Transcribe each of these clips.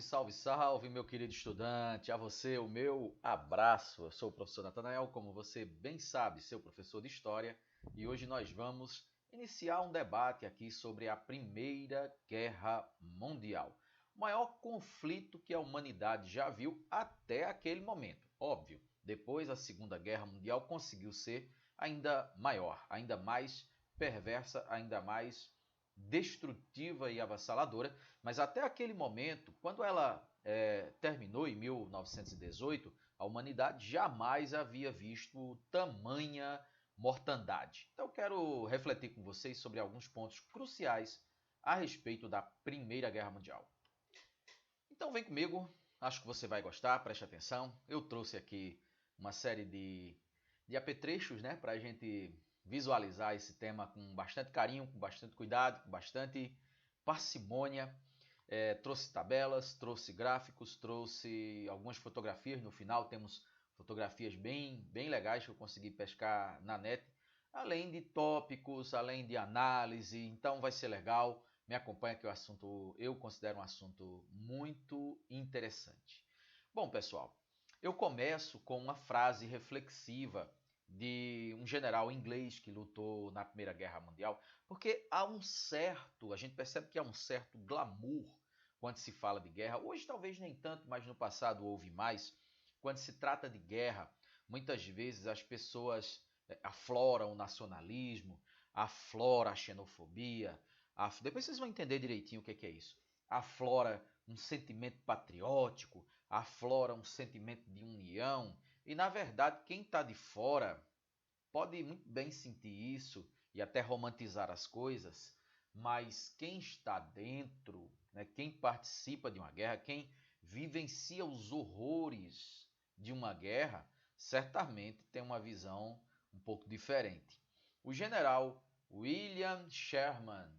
Salve, salve, salve, meu querido estudante. A você, o meu abraço. Eu sou o professor Natanael, como você bem sabe, seu professor de História. E hoje nós vamos iniciar um debate aqui sobre a Primeira Guerra Mundial. O maior conflito que a humanidade já viu até aquele momento. Óbvio, depois a Segunda Guerra Mundial conseguiu ser ainda maior, ainda mais perversa, ainda mais destrutiva e avassaladora, mas até aquele momento, quando ela terminou em 1918, a humanidade jamais havia visto tamanha mortandade. Então eu quero refletir com vocês sobre alguns pontos cruciais a respeito da Primeira Guerra Mundial. Então vem comigo, acho que você vai gostar, preste atenção. Eu trouxe aqui uma série de apetrechos, né, para a gente visualizar esse tema com bastante carinho, com bastante cuidado, com bastante parcimônia. Trouxe tabelas, trouxe gráficos, trouxe algumas fotografias. No final temos fotografias bem legais que eu consegui pescar na net, além de tópicos, além de análise. Então vai ser legal. Me acompanha que o assunto eu considero um assunto muito interessante. Bom, pessoal, eu começo com uma frase reflexiva de um general inglês que lutou na Primeira Guerra Mundial, porque a gente percebe que há um certo glamour quando se fala de guerra. Hoje talvez nem tanto, mas no passado houve mais. Quando se trata de guerra, muitas vezes as pessoas afloram o nacionalismo, aflora a xenofobia, depois vocês vão entender direitinho o que é isso. Aflora um sentimento patriótico, aflora um sentimento de união. E na verdade, quem está de fora pode muito bem sentir isso e até romantizar as coisas, mas quem está dentro, né, quem participa de uma guerra, quem vivencia os horrores de uma guerra, certamente tem uma visão um pouco diferente. O general William Sherman,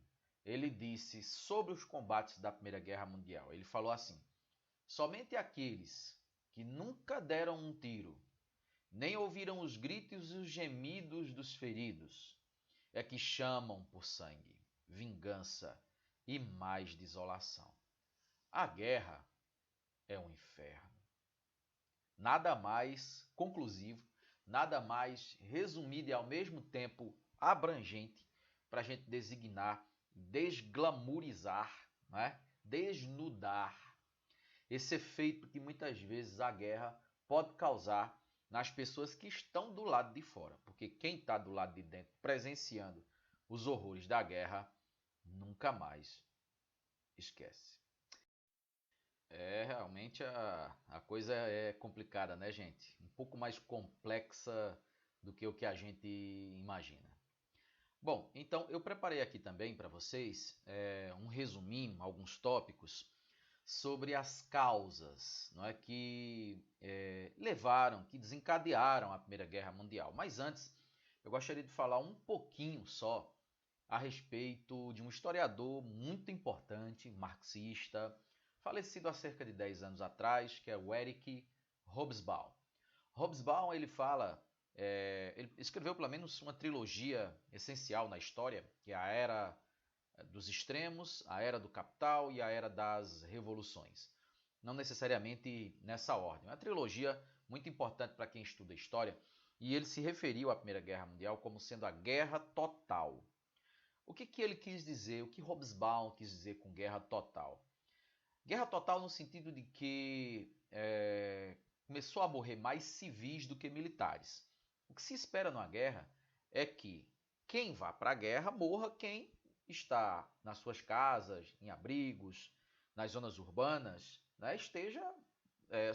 ele disse sobre os combates da Primeira Guerra Mundial, ele falou assim: somente aqueles que nunca deram um tiro, nem ouviram os gritos e os gemidos dos feridos, é que chamam por sangue, vingança e mais desolação. A guerra é um inferno. Nada mais conclusivo, nada mais resumido e ao mesmo tempo abrangente para a gente designar, desglamorizar, né? Desnudar esse efeito que muitas vezes a guerra pode causar nas pessoas que estão do lado de fora. Porque quem está do lado de dentro presenciando os horrores da guerra nunca mais esquece. Realmente a coisa é complicada, né, gente? Um pouco mais complexa do que o que a gente imagina. Bom, então eu preparei aqui também para vocês um resuminho, alguns tópicos sobre as causas, não é, que levaram, que desencadearam a Primeira Guerra Mundial. Mas antes, eu gostaria de falar um pouquinho só a respeito de um historiador muito importante, marxista, falecido há cerca de 10 anos atrás, que é o Erich Hobsbawm. Hobsbawm, ele escreveu pelo menos uma trilogia essencial na história, que é a Era dos Extremos, a Era do Capital e a Era das Revoluções. Não necessariamente nessa ordem. É uma trilogia muito importante para quem estuda história, e ele se referiu à Primeira Guerra Mundial como sendo a guerra total. O que ele quis dizer, o que Hobsbawm quis dizer com guerra total? Guerra total no sentido de que começou a morrer mais civis do que militares. O que se espera numa guerra é que quem vá para a guerra morra quem está nas suas casas, em abrigos, nas zonas urbanas, né, esteja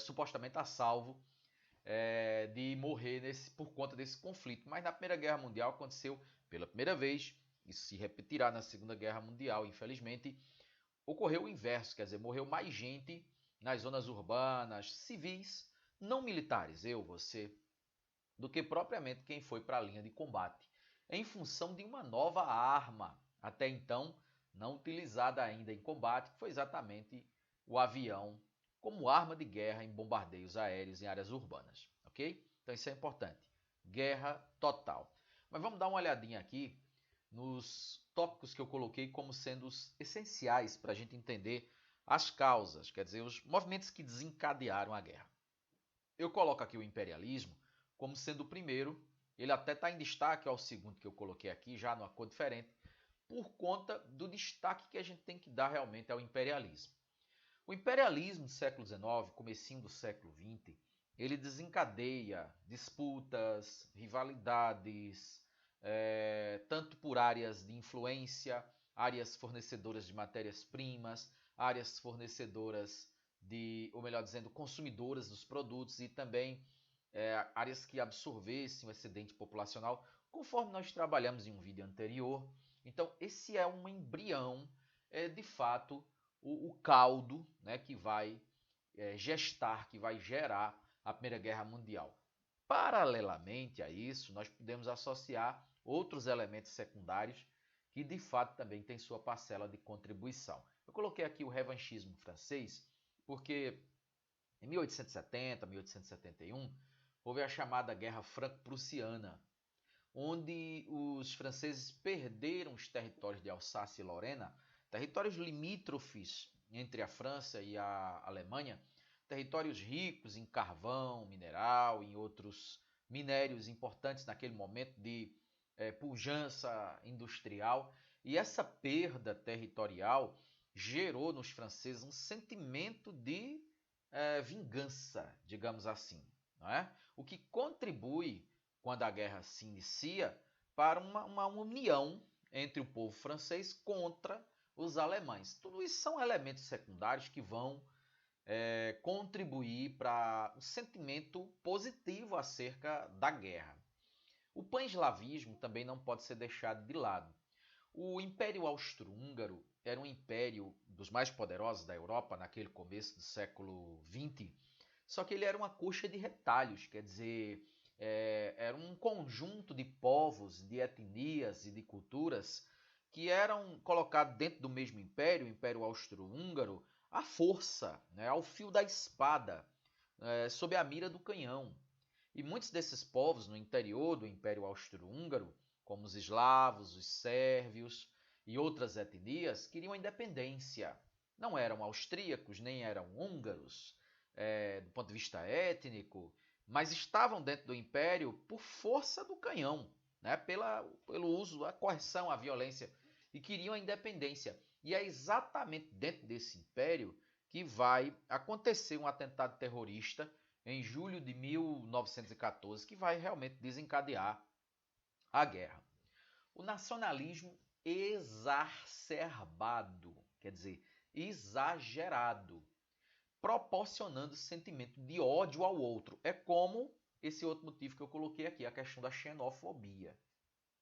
supostamente a salvo de morrer por conta desse conflito. Mas na Primeira Guerra Mundial aconteceu pela primeira vez, isso se repetirá na Segunda Guerra Mundial, infelizmente, ocorreu o inverso, quer dizer, morreu mais gente nas zonas urbanas, civis, não militares, eu, você, do que propriamente quem foi para a linha de combate, em função de uma nova arma, até então não utilizada ainda em combate, que foi exatamente o avião como arma de guerra em bombardeios aéreos em áreas urbanas, ok? Então isso é importante. Guerra total. Mas vamos dar uma olhadinha aqui nos tópicos que eu coloquei como sendo os essenciais para a gente entender as causas, quer dizer, os movimentos que desencadearam a guerra. Eu coloco aqui o imperialismo como sendo o primeiro, ele até está em destaque ao segundo que eu coloquei aqui, já numa cor diferente, por conta do destaque que a gente tem que dar realmente ao imperialismo. O imperialismo do século XIX, comecinho do século XX, ele desencadeia disputas, rivalidades, tanto por áreas de influência, áreas fornecedoras de matérias-primas, áreas fornecedoras de, ou melhor dizendo, consumidoras dos produtos e também áreas que absorvessem o excedente populacional, conforme nós trabalhamos em um vídeo anterior. Então, esse é um embrião, de fato, o caldo, né, que vai gestar, que vai gerar a Primeira Guerra Mundial. Paralelamente a isso, nós podemos associar outros elementos secundários que de fato também têm sua parcela de contribuição. Eu coloquei aqui o revanchismo francês porque em 1870, 1871, houve a chamada Guerra Franco-Prussiana, onde os franceses perderam os territórios de Alsácia e Lorena, territórios limítrofes entre a França e a Alemanha, territórios ricos em carvão, mineral, em outros minérios importantes naquele momento de pujança industrial. E essa perda territorial gerou nos franceses um sentimento de vingança, digamos assim, não é? O que contribui, quando a guerra se inicia, para uma união entre o povo francês contra os alemães. Tudo isso são elementos secundários que vão contribuir para um sentimento positivo acerca da guerra. O pan-eslavismo também não pode ser deixado de lado. O Império Austro-Húngaro era um império dos mais poderosos da Europa naquele começo do século XX, só que ele era uma coxa de retalhos, quer dizer, era um conjunto de povos, de etnias e de culturas que eram colocados dentro do mesmo império, o Império Austro-Húngaro, à força, né, ao fio da espada, sob a mira do canhão. E muitos desses povos no interior do Império Austro-Húngaro, como os eslavos, os sérvios e outras etnias, queriam a independência. Não eram austríacos, nem eram húngaros, do ponto de vista étnico, mas estavam dentro do Império por força do canhão, né? Pelo uso, a coerção, a violência, e queriam a independência. E é exatamente dentro desse Império que vai acontecer um atentado terrorista em julho de 1914, que vai realmente desencadear a guerra. O nacionalismo exacerbado, quer dizer, exagerado, proporcionando sentimento de ódio ao outro. É como esse outro motivo que eu coloquei aqui, a questão da xenofobia,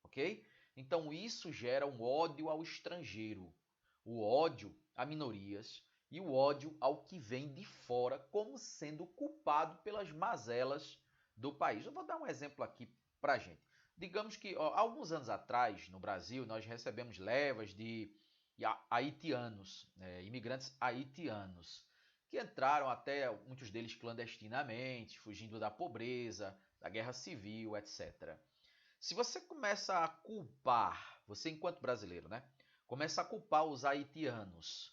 ok? Então isso gera um ódio ao estrangeiro, o ódio a minorias e o ódio ao que vem de fora como sendo culpado pelas mazelas do país. Eu vou dar um exemplo aqui pra gente. Digamos que alguns anos atrás, no Brasil, nós recebemos levas de haitianos, imigrantes haitianos, que entraram até, muitos deles clandestinamente, fugindo da pobreza, da guerra civil, etc. Se você começa a culpar, você enquanto brasileiro, né? Começa a culpar os haitianos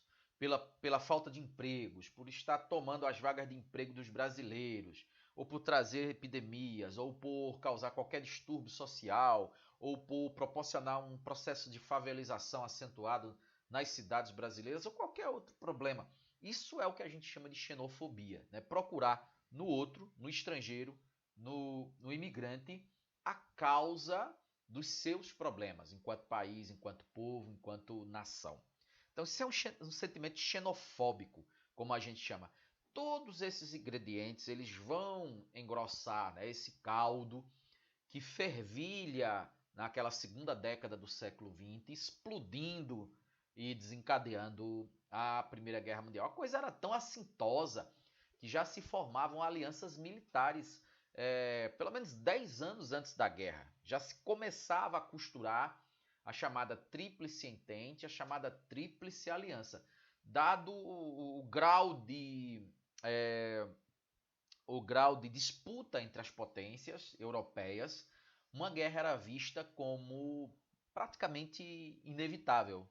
pela falta de empregos, por estar tomando as vagas de emprego dos brasileiros, ou por trazer epidemias, ou por causar qualquer distúrbio social, ou por proporcionar um processo de favelização acentuado nas cidades brasileiras, ou qualquer outro problema. Isso é o que a gente chama de xenofobia, né? Procurar no outro, no estrangeiro, no imigrante, a causa dos seus problemas, enquanto país, enquanto povo, enquanto nação. Então, isso é um sentimento xenofóbico, como a gente chama. Todos esses ingredientes eles vão engrossar, né, esse caldo que fervilha naquela segunda década do século XX, explodindo e desencadeando a Primeira Guerra Mundial. A coisa era tão assintosa que já se formavam alianças militares pelo menos 10 anos antes da guerra. Já se começava a costurar a chamada Tríplice Entente, a chamada Tríplice Aliança. Dado o grau de disputa entre as potências europeias, uma guerra era vista como praticamente inevitável.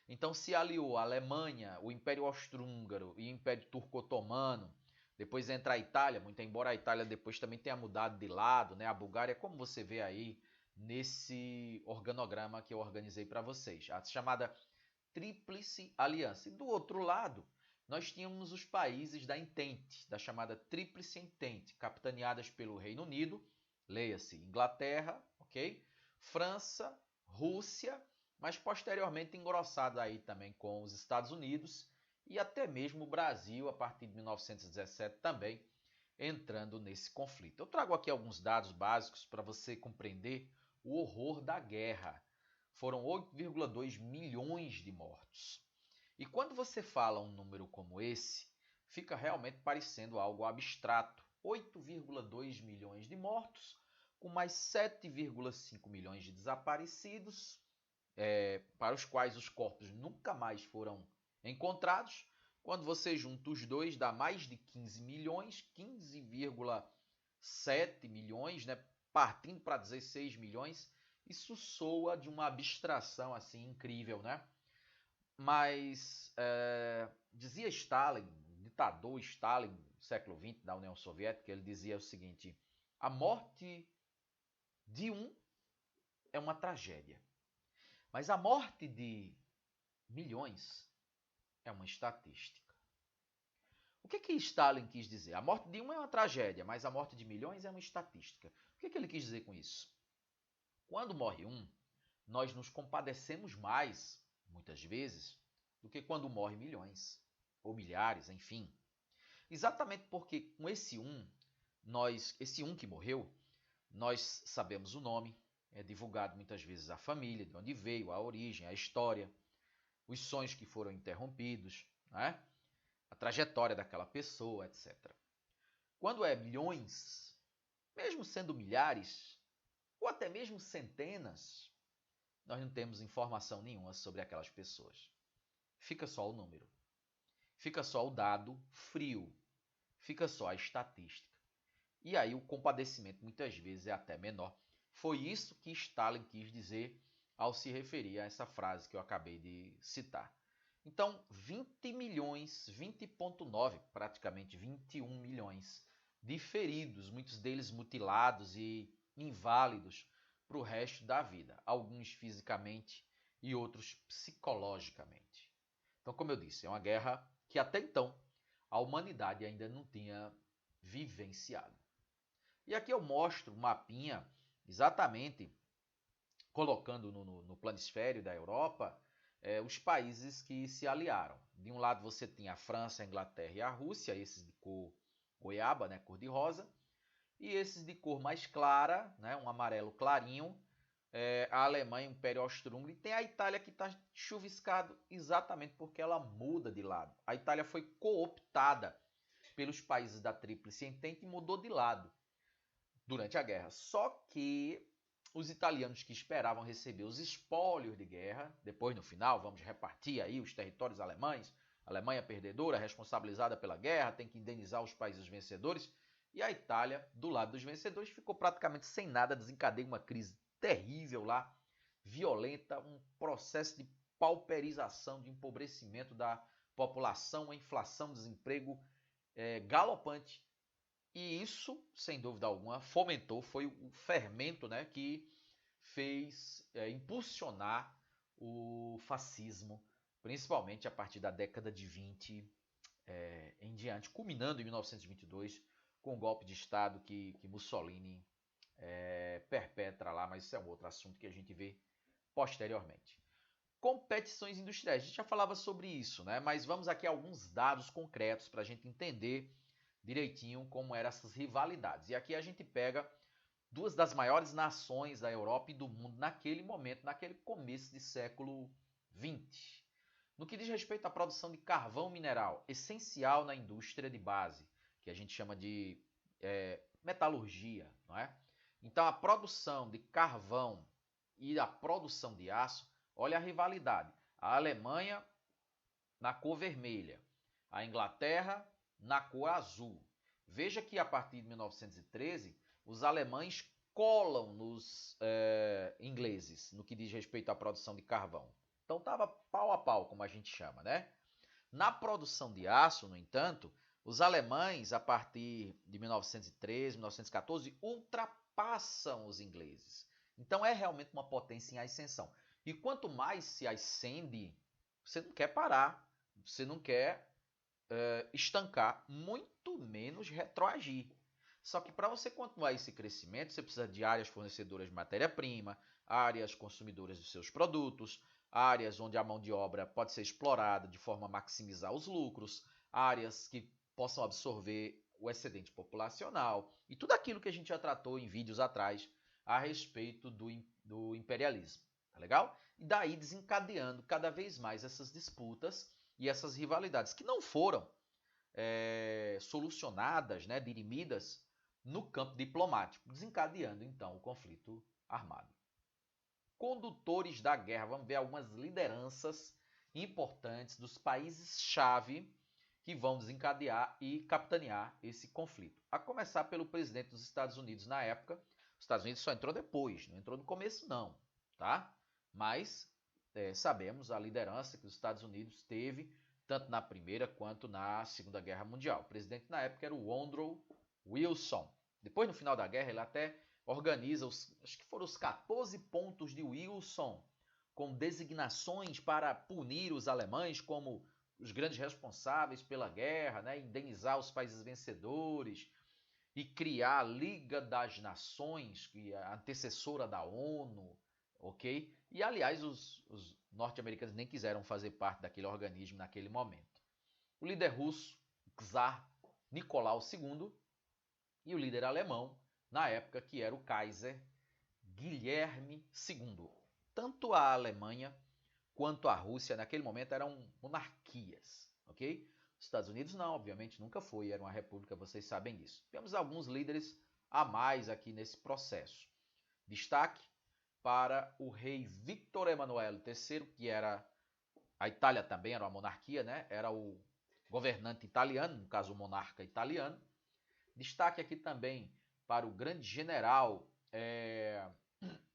Então se aliou a Alemanha, o Império Austro-Húngaro e o Império Turco-Otomano. Depois entra a Itália, muito embora a Itália depois também tenha mudado de lado, né? A Bulgária, como você vê aí nesse organograma que eu organizei para vocês, a chamada Tríplice Aliança. E do outro lado, nós tínhamos os países da Entente, da chamada Tríplice Entente, capitaneadas pelo Reino Unido, leia-se Inglaterra, ok? França, Rússia, mas posteriormente engrossada aí também com os Estados Unidos e até mesmo o Brasil, a partir de 1917 também, entrando nesse conflito. Eu trago aqui alguns dados básicos para você compreender o horror da guerra. Foram 8,2 milhões de mortos. E quando você fala um número como esse, fica realmente parecendo algo abstrato. 8,2 milhões de mortos, com mais 7,5 milhões de desaparecidos, para os quais os corpos nunca mais foram encontrados. Quando você junta os dois, dá mais de 15 milhões, 15,7 milhões, né, partindo para 16 milhões. Isso soa de uma abstração assim incrível, né? Mas dizia Stalin, ditador Stalin, do século XX, da União Soviética, ele dizia o seguinte: a morte de um é uma tragédia, mas a morte de milhões é uma estatística. O que Stalin quis dizer? A morte de um é uma tragédia, mas a morte de milhões é uma estatística. O que ele quis dizer com isso? Quando morre um, nós nos compadecemos mais, muitas vezes, do que quando morre milhões, ou milhares, enfim. Exatamente porque com esse um que morreu, nós sabemos o nome, é divulgado muitas vezes a família, de onde veio, a origem, a história, os sonhos que foram interrompidos, né? A trajetória daquela pessoa, etc. Quando é milhões, mesmo sendo milhares, ou até mesmo centenas, nós não temos informação nenhuma sobre aquelas pessoas. Fica só o número. Fica só o dado frio. Fica só a estatística. E aí o compadecimento muitas vezes é até menor. Foi isso que Stalin quis dizer ao se referir a essa frase que eu acabei de citar. Então, 20 milhões, 20,9, praticamente 21 milhões de feridos, muitos deles mutilados e inválidos para o resto da vida, alguns fisicamente e outros psicologicamente. Então, como eu disse, é uma guerra que até então a humanidade ainda não tinha vivenciado. E aqui eu mostro um mapinha exatamente colocando no planisfério da Europa os países que se aliaram. De um lado você tinha a França, a Inglaterra e a Rússia, esses de cor goiaba, né, cor de rosa, e esses de cor mais clara, né, um amarelo clarinho, a Alemanha, o Império Austro-Húngaro, e tem a Itália que está chuviscado exatamente porque ela muda de lado. A Itália foi cooptada pelos países da Tríplice Entente e mudou de lado durante a guerra. Só que os italianos que esperavam receber os espólios de guerra, depois no final vamos repartir aí os territórios alemães, Alemanha perdedora, responsabilizada pela guerra, tem que indenizar os países vencedores, e a Itália, do lado dos vencedores, ficou praticamente sem nada, desencadeia uma crise terrível lá, violenta, um processo de pauperização, de empobrecimento da população, uma inflação, desemprego galopante. E isso, sem dúvida alguma, fomentou, foi o fermento, né, que fez impulsionar o fascismo, principalmente a partir da década de 20 em diante, culminando em 1922 com o golpe de Estado que Mussolini perpetra lá, mas isso é um outro assunto que a gente vê posteriormente. Competições industriais, a gente já falava sobre isso, né? Mas vamos aqui a alguns dados concretos para a gente entender direitinho como eram essas rivalidades. E aqui a gente pega duas das maiores nações da Europa e do mundo naquele momento, naquele começo de século XX. No que diz respeito à produção de carvão mineral, essencial na indústria de base, que a gente chama de metalurgia, não é? Então a produção de carvão e a produção de aço, olha a rivalidade. A Alemanha na cor vermelha, a Inglaterra na cor azul. Veja que a partir de 1913, os alemães colam nos ingleses no que diz respeito à produção de carvão. Então estava pau a pau, como a gente chama, né? Na produção de aço, no entanto, os alemães, a partir de 1913, 1914, ultrapassam os ingleses. Então é realmente uma potência em ascensão. E quanto mais se ascende, você não quer parar, você não quer estancar, muito menos retroagir. Só que para você continuar esse crescimento, você precisa de áreas fornecedoras de matéria-prima, áreas consumidoras dos seus produtos, áreas onde a mão de obra pode ser explorada de forma a maximizar os lucros, áreas que possam absorver o excedente populacional e tudo aquilo que a gente já tratou em vídeos atrás a respeito do imperialismo. Tá legal? E daí desencadeando cada vez mais essas disputas e essas rivalidades que não foram solucionadas, né, dirimidas no campo diplomático, desencadeando então o conflito armado. Condutores da guerra, vamos ver algumas lideranças importantes dos países-chave que vão desencadear e capitanear esse conflito. A começar pelo presidente dos Estados Unidos na época. Os Estados Unidos só entrou depois, não entrou no começo não, tá? Mas sabemos a liderança que os Estados Unidos teve tanto na Primeira quanto na Segunda Guerra Mundial. O presidente na época era o Woodrow Wilson. Depois, no final da guerra, ele até organiza, acho que foram os 14 pontos de Wilson, com designações para punir os alemães como os grandes responsáveis pela guerra, né, indenizar os países vencedores e criar a Liga das Nações, que é a antecessora da ONU, ok? E, aliás, os norte-americanos nem quiseram fazer parte daquele organismo naquele momento. O líder russo, Czar Nicolau II, e o líder alemão, na época, que era o Kaiser Guilherme II. Tanto a Alemanha quanto a Rússia, naquele momento, eram monarquias, ok? Os Estados Unidos não, obviamente, nunca foi, era uma república, vocês sabem disso. Temos alguns líderes a mais aqui nesse processo. Destaque para o rei Victor Emanuele III, que era... A Itália também era uma monarquia, né? Era o governante italiano, no caso o monarca italiano. Destaque aqui também para o grande general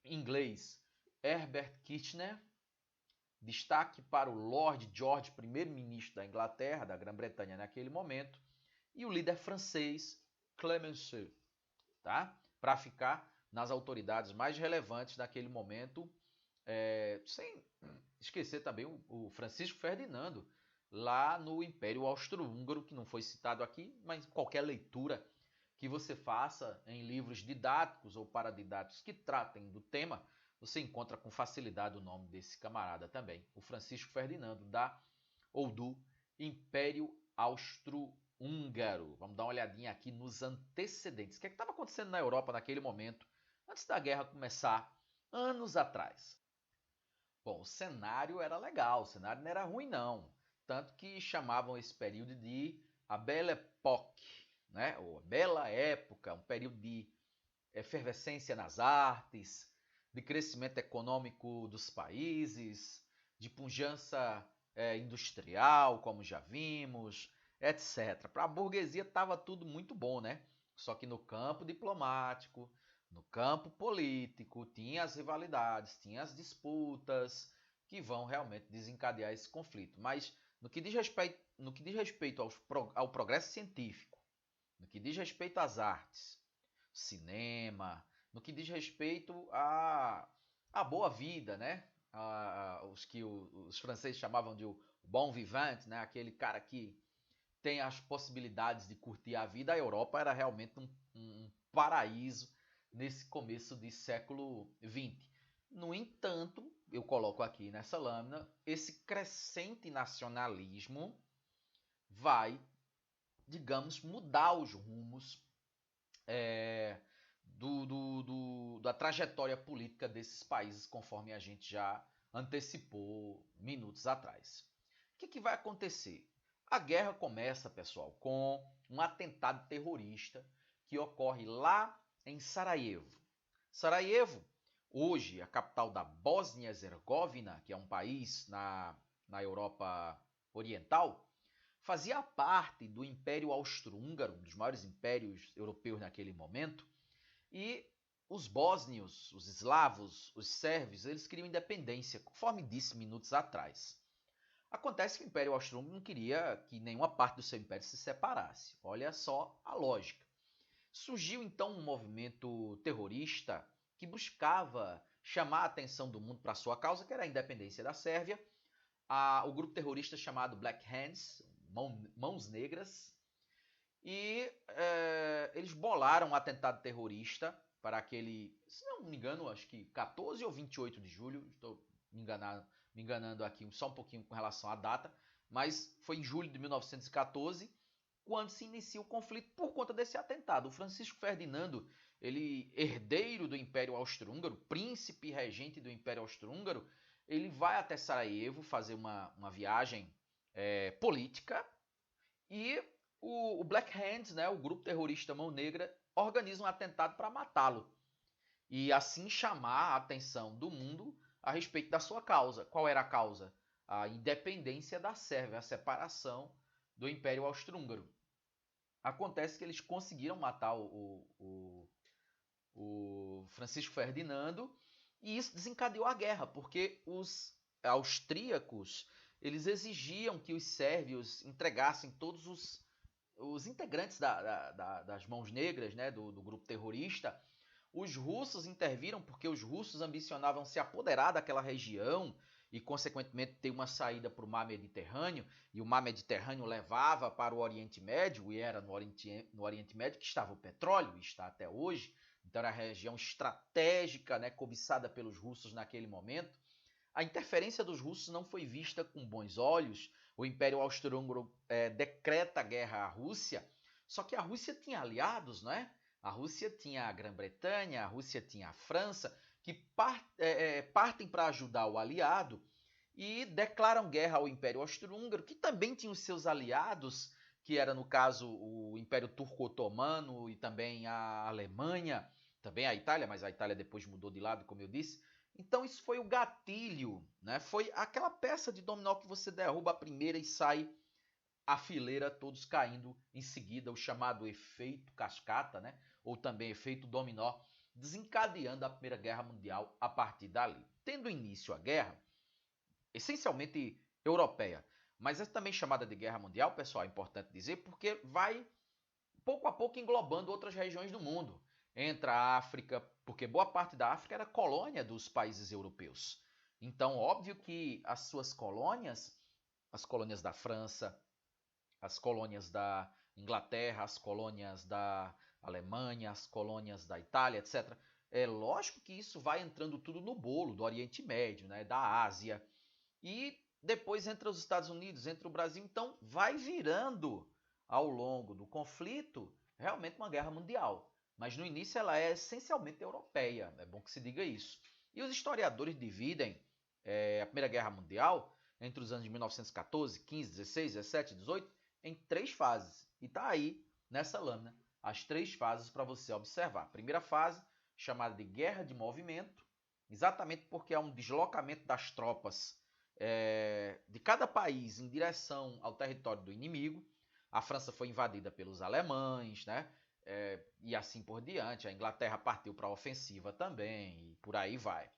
inglês Herbert Kitchener. Destaque para o Lord George, primeiro-ministro da Inglaterra, da Grã-Bretanha naquele momento. E o líder francês Clemenceau, tá? Para ficar nas autoridades mais relevantes naquele momento, sem esquecer também o Francisco Ferdinando, lá no Império Austro-Húngaro, que não foi citado aqui, mas qualquer leitura que você faça em livros didáticos ou paradidáticos que tratem do tema, você encontra com facilidade o nome desse camarada também, o Francisco Ferdinando, do Império Austro-Húngaro. Vamos dar uma olhadinha aqui nos antecedentes. O que estava acontecendo na Europa naquele momento, antes da guerra começar, anos atrás? Bom, o cenário era legal, o cenário não era ruim não. Tanto que chamavam esse período de a Belle Époque, né? Ou a Bela Época, um período de efervescência nas artes, de crescimento econômico dos países, de pujança industrial, como já vimos, etc. Para a burguesia estava tudo muito bom, né? Só que no campo diplomático, no campo político, tinha as rivalidades, tinha as disputas que vão realmente desencadear esse conflito. Mas no que diz respeito ao progresso científico, no que diz respeito às artes, cinema, no que diz respeito à boa vida, né? Os que os franceses chamavam de o bon vivant, né? Aquele cara que tem as possibilidades de curtir a vida. A Europa era realmente um paraíso nesse começo de século XX. No entanto, eu coloco aqui nessa lâmina, esse crescente nacionalismo vai, digamos, mudar os rumos da trajetória política desses países, conforme a gente já antecipou minutos atrás. O que vai acontecer? A guerra começa, pessoal, com um atentado terrorista que ocorre lá em Sarajevo. Sarajevo, hoje a capital da Bósnia-Herzegovina, que é um país na Europa Oriental, fazia parte do Império Austro-Húngaro, um dos maiores impérios europeus naquele momento, e os bósnios, os eslavos, os sérvios, eles queriam independência, conforme disse minutos atrás. Acontece que o Império Austro-Húngaro não queria que nenhuma parte do seu império se separasse. Olha só a lógica. Surgiu então um movimento terrorista que buscava chamar a atenção do mundo para a sua causa, que era a independência da Sérvia. O grupo terrorista chamado Black Hands, Mãos Negras, e eles bolaram um atentado terrorista para aquele, se não me engano, acho que 14 ou 28 de julho, estou me enganando aqui só um pouquinho com relação à data, mas foi em julho de 1914, quando se inicia o conflito por conta desse atentado. O Francisco Ferdinando, ele herdeiro do Império Austro-Húngaro, príncipe regente do Império Austro-Húngaro, ele vai até Sarajevo fazer uma viagem política e o Black Hands, né, o grupo terrorista Mão Negra, organiza um atentado para matá-lo e assim chamar a atenção do mundo a respeito da sua causa. Qual era a causa? A independência da Sérvia, a separação do Império Austro-Húngaro. Acontece que eles conseguiram matar o Francisco Ferdinando e isso desencadeou a guerra, porque os austríacos eles exigiam que os sérvios entregassem todos os integrantes das Mãos Negras, né, do grupo terrorista. Os russos interviram porque os russos ambicionavam se apoderar daquela região e, consequentemente, ter uma saída para o mar Mediterrâneo, e o mar Mediterrâneo levava para o Oriente Médio, e era no Oriente Médio que estava o petróleo, e está até hoje, então era a região estratégica, né, cobiçada pelos russos naquele momento. A interferência dos russos não foi vista com bons olhos, o Império Austro-Húngaro decreta a guerra à Rússia, só que a Rússia tinha aliados, não é? A Rússia tinha a Grã-Bretanha, a Rússia tinha a França, que partem para ajudar o aliado e declaram guerra ao Império Austro-Húngaro, que também tinha os seus aliados, que era, no caso, o Império Turco-Otomano e também a Alemanha, também a Itália, mas a Itália depois mudou de lado, como eu disse. Então isso foi o gatilho, né? Foi aquela peça de dominó que você derruba a primeira e sai a fileira, todos caindo em seguida, o chamado efeito cascata, né? Ou também efeito dominó, desencadeando a Primeira Guerra Mundial a partir dali. Tendo início a guerra, essencialmente europeia, mas é também chamada de Guerra Mundial, pessoal, é importante dizer, porque vai pouco a pouco englobando outras regiões do mundo. Entra a África, porque boa parte da África era colônia dos países europeus. Então, óbvio que as suas colônias, as colônias da França, as colônias da Inglaterra, as colônias da Alemanha, as colônias da Itália, etc. É lógico que isso vai entrando tudo no bolo do Oriente Médio, né, da Ásia, e depois entra os Estados Unidos, entra o Brasil, então vai virando ao longo do conflito realmente uma guerra mundial. Mas no início ela é essencialmente europeia, é bom que se diga isso. E os historiadores dividem a Primeira Guerra Mundial entre os anos de 1914, 15, 16, 17, 18 em 3 fases. E está aí nessa lâmina as 3 fases para você observar. A primeira fase, chamada de Guerra de Movimento, exatamente porque é um deslocamento das tropas de cada país em direção ao território do inimigo. A França foi invadida pelos alemães, né? E assim por diante. A Inglaterra partiu para a ofensiva também, e por aí vai.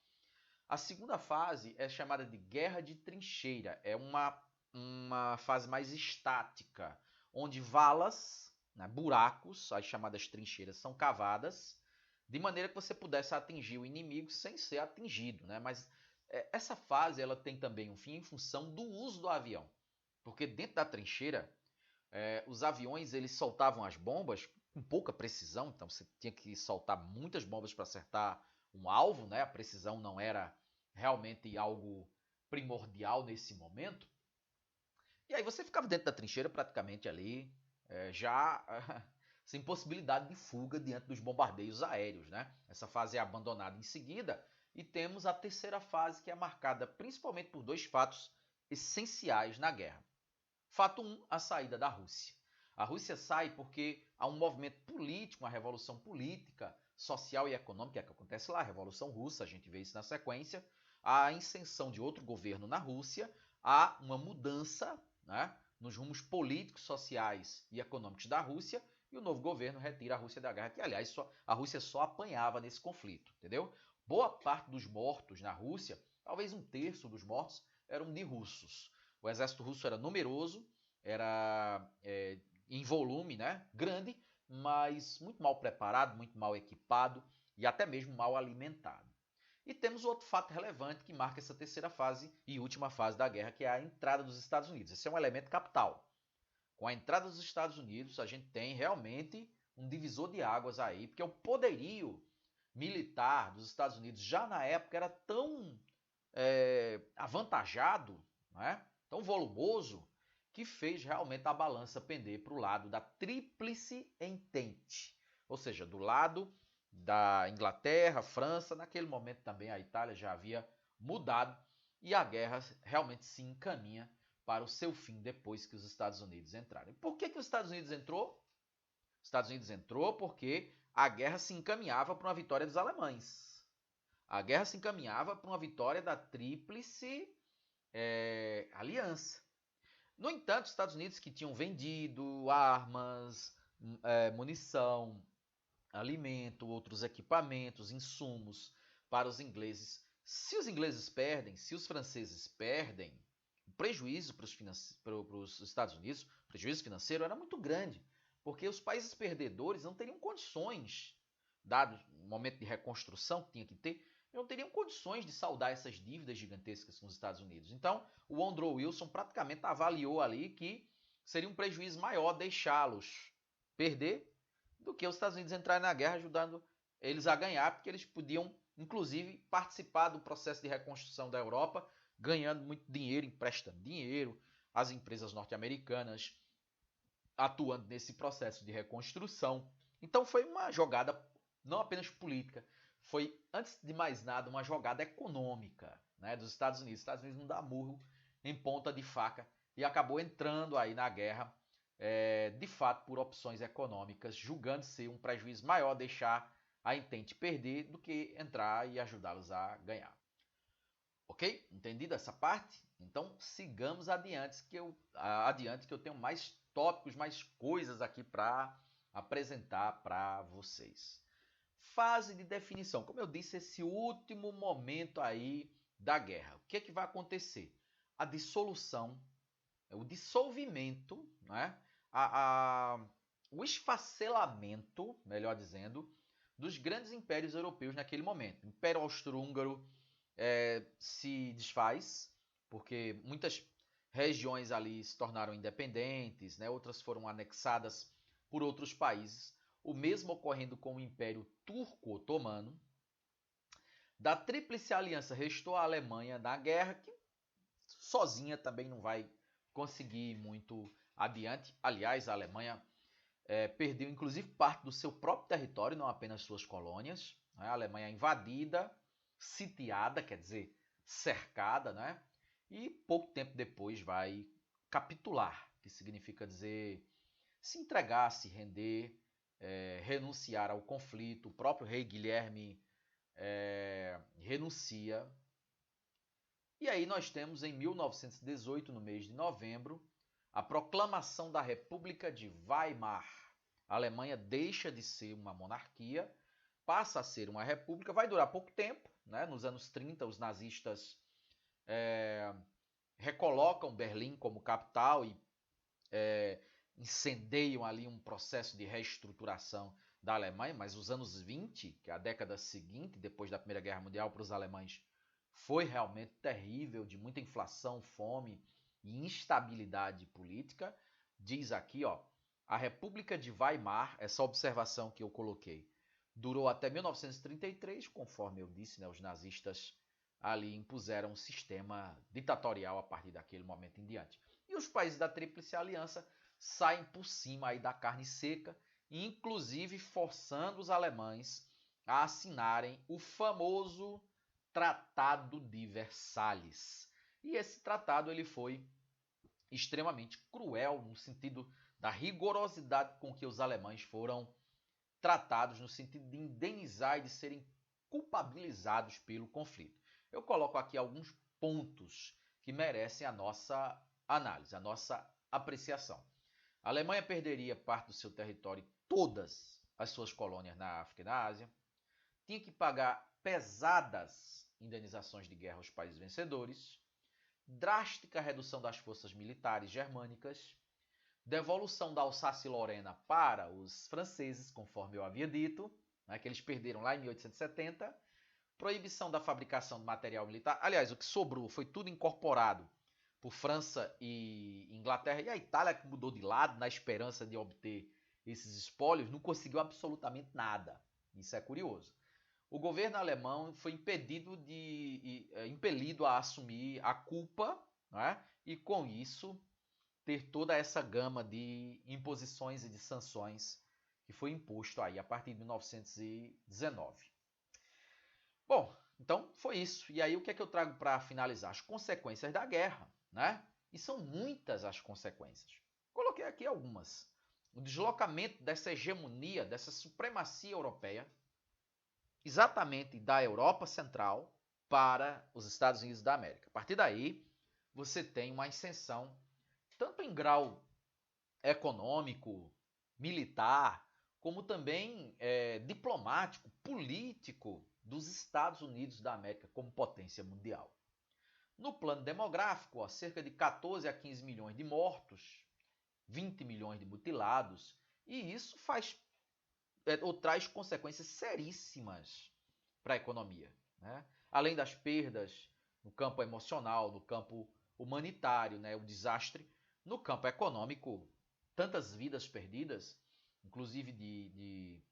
A segunda fase é chamada de Guerra de Trincheira. É uma fase mais estática, onde valas, né, buracos, as chamadas trincheiras, são cavadas, de maneira que você pudesse atingir o inimigo sem ser atingido, né? Mas essa fase ela tem também um fim em função do uso do avião, porque dentro da trincheira os aviões eles soltavam as bombas com pouca precisão, então você tinha que soltar muitas bombas para acertar um alvo, né? A precisão não era realmente algo primordial nesse momento. E aí você ficava dentro da trincheira praticamente ali, já sem possibilidade de fuga diante dos bombardeios aéreos, né? Essa fase é abandonada em seguida e temos a terceira fase, que é marcada principalmente por 2 fatos essenciais na guerra. Fato 1, a saída da Rússia. A Rússia sai porque há um movimento político, uma revolução política, social e econômica que acontece lá, a Revolução Russa, a gente vê isso na sequência, a ascensão de outro governo na Rússia, há uma mudança, né, nos rumos políticos, sociais e econômicos da Rússia, e o novo governo retira a Rússia da guerra, que aliás a Rússia só apanhava nesse conflito, entendeu? Boa parte dos mortos na Rússia, talvez um terço dos mortos, eram de russos. O exército russo era numeroso, era em volume, né, grande, mas muito mal preparado, muito mal equipado e até mesmo mal alimentado. E temos outro fato relevante que marca essa terceira fase e última fase da guerra, que é a entrada dos Estados Unidos. Esse é um elemento capital. Com a entrada dos Estados Unidos, a gente tem realmente um divisor de águas aí, porque o poderio militar dos Estados Unidos já na época era tão avantajado, né, tão volumoso, que fez realmente a balança pender para o lado da Tríplice Entente, ou seja, do lado da Inglaterra, França, naquele momento também a Itália já havia mudado e a guerra realmente se encaminha para o seu fim depois que os Estados Unidos entraram. Por que os Estados Unidos entrou? Os Estados Unidos entrou porque a guerra se encaminhava para uma vitória dos alemães. A guerra se encaminhava para uma vitória da Tríplice Aliança. No entanto, os Estados Unidos, que tinham vendido armas, munição, alimento, outros equipamentos, insumos para os ingleses. Se os ingleses perdem, se os franceses perdem, o prejuízo para os Estados Unidos, o prejuízo financeiro era muito grande, porque os países perdedores não teriam condições, dado o momento de reconstrução que tinha que ter, não teriam condições de saldar essas dívidas gigantescas com os Estados Unidos. Então, o Woodrow Wilson praticamente avaliou ali que seria um prejuízo maior deixá-los perder do que os Estados Unidos entrarem na guerra ajudando eles a ganhar, porque eles podiam, inclusive, participar do processo de reconstrução da Europa, ganhando muito dinheiro, emprestando dinheiro, as empresas norte-americanas atuando nesse processo de reconstrução. Então foi uma jogada não apenas política, foi, antes de mais nada, uma jogada econômica, né, dos Estados Unidos. Os Estados Unidos não dá murro em ponta de faca e acabou entrando aí na guerra, de fato, por opções econômicas, julgando ser um prejuízo maior deixar a Entente perder do que entrar e ajudá-los a ganhar. Ok? Entendido essa parte? Então sigamos adiante que eu tenho mais tópicos, mais coisas aqui para apresentar para vocês. Fase de definição. Como eu disse, esse último momento aí da guerra. O que é que vai acontecer? A dissolução, o dissolvimento, né? O esfacelamento, melhor dizendo, dos grandes impérios europeus naquele momento. O Império Austro-Húngaro se desfaz, porque muitas regiões ali se tornaram independentes, né? Outras foram anexadas por outros países. O mesmo ocorrendo com o Império Turco-Otomano. Da Tríplice Aliança restou a Alemanha na guerra, que sozinha também não vai conseguir muito adiante. Aliás, a Alemanha perdeu inclusive parte do seu próprio território, não apenas suas colônias. Né? A Alemanha invadida, sitiada, quer dizer, cercada, né? E pouco tempo depois vai capitular, que significa dizer se entregar, se render, renunciar ao conflito. O próprio rei Guilherme renuncia. E aí nós temos em 1918, no mês de novembro, a proclamação da República de Weimar. A Alemanha deixa de ser uma monarquia, passa a ser uma república, vai durar pouco tempo, né? Nos anos 30, os nazistas recolocam Berlim como capital e incendeiam ali um processo de reestruturação da Alemanha, mas os anos 20, que é a década seguinte, depois da Primeira Guerra Mundial, para os alemães foi realmente terrível, de muita inflação, fome e instabilidade política. Diz aqui, ó, a República de Weimar, essa observação que eu coloquei, durou até 1933, conforme eu disse, né, os nazistas ali impuseram um sistema ditatorial a partir daquele momento em diante. E os países da Tríplice Aliança saem por cima aí da carne seca, inclusive forçando os alemães a assinarem o famoso Tratado de Versalhes. E esse tratado ele foi extremamente cruel no sentido da rigorosidade com que os alemães foram tratados, no sentido de indenizar e de serem culpabilizados pelo conflito. Eu coloco aqui alguns pontos que merecem a nossa análise, a nossa apreciação. A Alemanha perderia parte do seu território todas as suas colônias na África e na Ásia, tinha que pagar pesadas indenizações de guerra aos países vencedores, drástica redução das forças militares germânicas, devolução da Alsácia-Lorena para os franceses, conforme eu havia dito, né, que eles perderam lá em 1870, proibição da fabricação de material militar. Aliás, o que sobrou foi tudo incorporado por França e Inglaterra, e a Itália, que mudou de lado na esperança de obter esses espólios, não conseguiu absolutamente nada. Isso é curioso. O governo alemão foi impelido a assumir a culpa, né, e com isso ter toda essa gama de imposições e de sanções que foi imposto aí a partir de 1919. Bom, então foi isso. E aí o que é que eu trago para finalizar? As consequências da guerra, né? E são muitas as consequências. Coloquei aqui algumas. O deslocamento dessa hegemonia, dessa supremacia europeia, exatamente da Europa Central para os Estados Unidos da América. A partir daí, você tem uma ascensão, tanto em grau econômico, militar, como também diplomático, político dos Estados Unidos da América como potência mundial. No plano demográfico, cerca de 14 a 15 milhões de mortos, 20 milhões de mutilados, e isso traz consequências seríssimas para a economia, né? Além das perdas no campo emocional, no campo humanitário, né? O desastre, no campo econômico, tantas vidas perdidas, inclusive de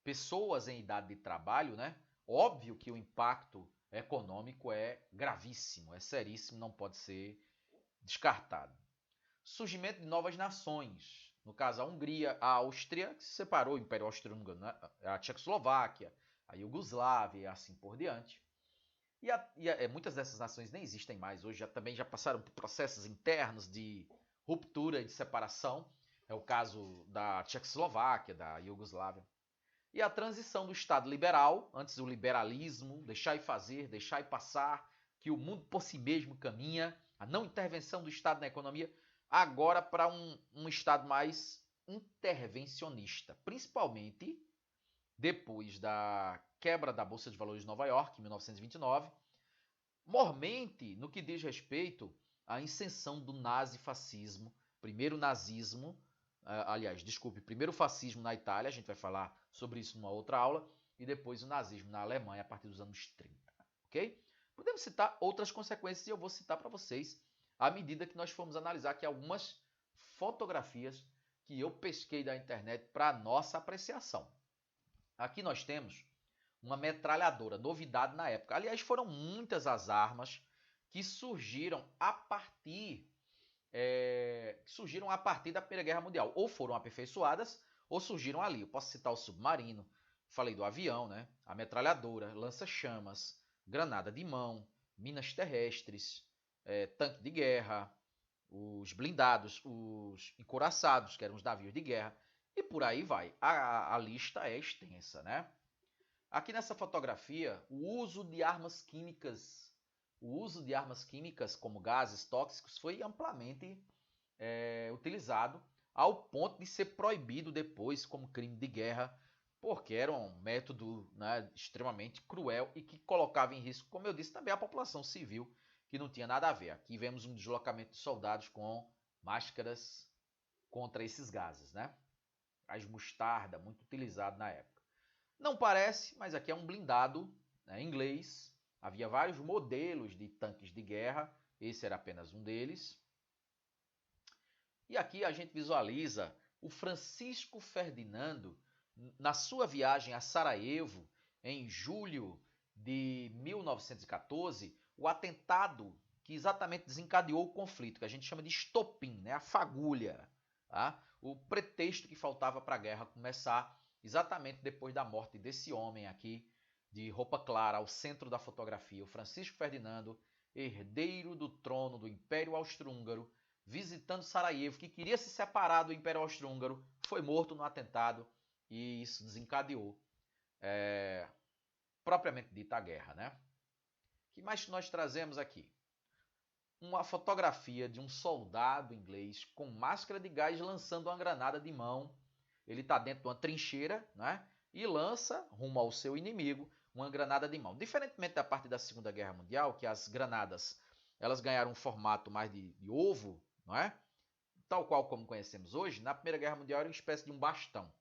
pessoas em idade de trabalho, né? Óbvio que o impacto econômico é gravíssimo, é seríssimo, não pode ser descartado. Surgimento de novas nações, no caso a Hungria, a Áustria, que se separou, o Império Austro-Húngaro, né? A Tchecoslováquia, a Iugoslávia e assim por diante. Muitas dessas nações nem existem mais hoje, também já passaram por processos internos de ruptura e de separação. É o caso da Tchecoslováquia, da Iugoslávia. E a transição do Estado liberal, antes do liberalismo, deixar e fazer, deixar e passar, que o mundo por si mesmo caminha, a não intervenção do Estado na economia, agora para um Estado mais intervencionista, principalmente depois da quebra da Bolsa de Valores de Nova York, em 1929, mormente no que diz respeito à ascensão do nazifascismo, primeiro nazismo, primeiro o fascismo na Itália, a gente vai falar sobre isso numa outra aula, e depois o nazismo na Alemanha a partir dos anos 30, ok? Podemos citar outras consequências e eu vou citar para vocês à medida que nós formos analisar aqui algumas fotografias que eu pesquei da internet para nossa apreciação. Aqui nós temos uma metralhadora, novidade na época. Aliás, foram muitas as armas que surgiram a partir da Primeira Guerra Mundial. Ou foram aperfeiçoadas, ou surgiram ali. Eu posso citar o submarino, falei do avião, né? A metralhadora, lança-chamas, granada de mão, minas terrestres, tanque de guerra, os blindados, os encouraçados, que eram os navios de guerra, e por aí vai. A lista é extensa, né? Aqui nessa fotografia, o uso de armas químicas como gases tóxicos foi amplamente utilizado ao ponto de ser proibido depois como crime de guerra, porque era um método, né, extremamente cruel e que colocava em risco, como eu disse, também a população civil, que não tinha nada a ver. Aqui vemos um deslocamento de soldados com máscaras contra esses gases, né? Gás mostarda, muito utilizado na época. Não parece, mas aqui é um blindado, né, inglês. Havia vários modelos de tanques de guerra, esse era apenas um deles. E aqui a gente visualiza o Francisco Ferdinando na sua viagem a Sarajevo, em julho de 1914, o atentado que exatamente desencadeou o conflito, que a gente chama de estopim, né? A fagulha, tá? O pretexto que faltava para a guerra começar exatamente depois da morte desse homem aqui, de roupa clara, ao centro da fotografia, o Francisco Ferdinando, herdeiro do trono do Império Austro-Húngaro, visitando Sarajevo, que queria se separar do Império Austro-Húngaro, foi morto no atentado e isso desencadeou propriamente dita a guerra, né? O que mais nós trazemos aqui? Uma fotografia de um soldado inglês com máscara de gás lançando uma granada de mão ele está dentro de uma trincheira, né? E lança rumo ao seu inimigo uma granada de mão. Diferentemente da parte da Segunda Guerra Mundial, que as granadas elas ganharam um formato mais de ovo, não é? Tal qual como conhecemos hoje, na Primeira Guerra Mundial era uma espécie de um bastão,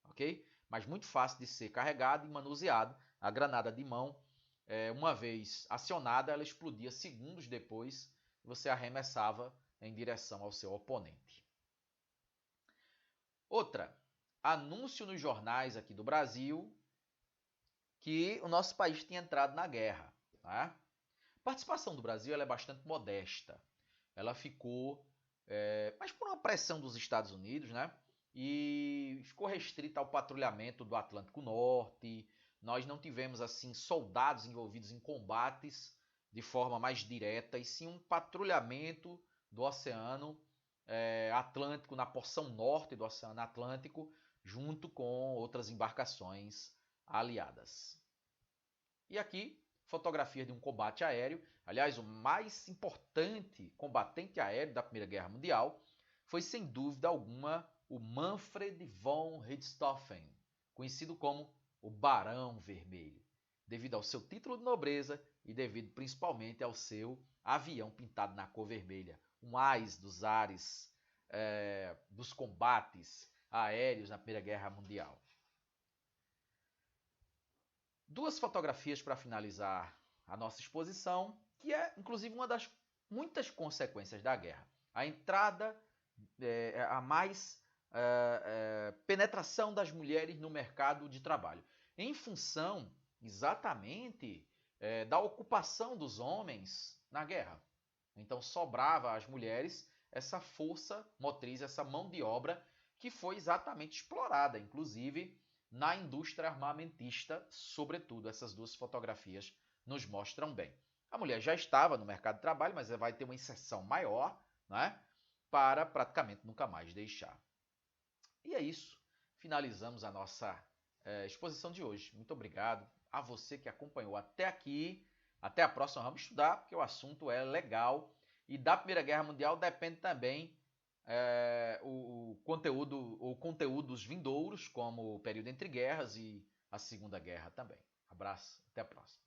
ok? Mas muito fácil de ser carregado e manuseado. A granada de mão, uma vez acionada, ela explodia segundos depois e você arremessava em direção ao seu oponente. Outra, anúncio nos jornais aqui do Brasil que o nosso país tinha entrado na guerra. Tá? A participação do Brasil ela é bastante modesta. Ela ficou, mas por uma pressão dos Estados Unidos, né? E ficou restrita ao patrulhamento do Atlântico Norte. Nós não tivemos assim soldados envolvidos em combates de forma mais direta, e sim um patrulhamento do Oceano Atlântico, na porção norte do Oceano Atlântico, junto com outras embarcações aliadas. E aqui, fotografia de um combate aéreo. Aliás, o mais importante combatente aéreo da Primeira Guerra Mundial foi, sem dúvida alguma, o Manfred von Richthofen, conhecido como o Barão Vermelho, devido ao seu título de nobreza e devido principalmente ao seu avião pintado na cor vermelha, um ás dos ares dos combates aéreos na Primeira Guerra Mundial. Duas fotografias para finalizar a nossa exposição, que é inclusive uma das muitas consequências da guerra. A entrada, a mais penetração das mulheres no mercado de trabalho, em função exatamente da ocupação dos homens na guerra. Então sobrava às mulheres essa força motriz, essa mão de obra que foi exatamente explorada, inclusive na indústria armamentista, sobretudo. Essas duas fotografias nos mostram bem. A mulher já estava no mercado de trabalho, mas vai ter uma inserção maior, né, para praticamente nunca mais deixar. E é isso. Finalizamos a nossa exposição de hoje. Muito obrigado a você que acompanhou até aqui. Até a próxima. Vamos estudar, porque o assunto é legal. E da Primeira Guerra Mundial depende também o conteúdo ou conteúdos vindouros, como o período entre guerras e a Segunda Guerra também. Abraço, até a próxima.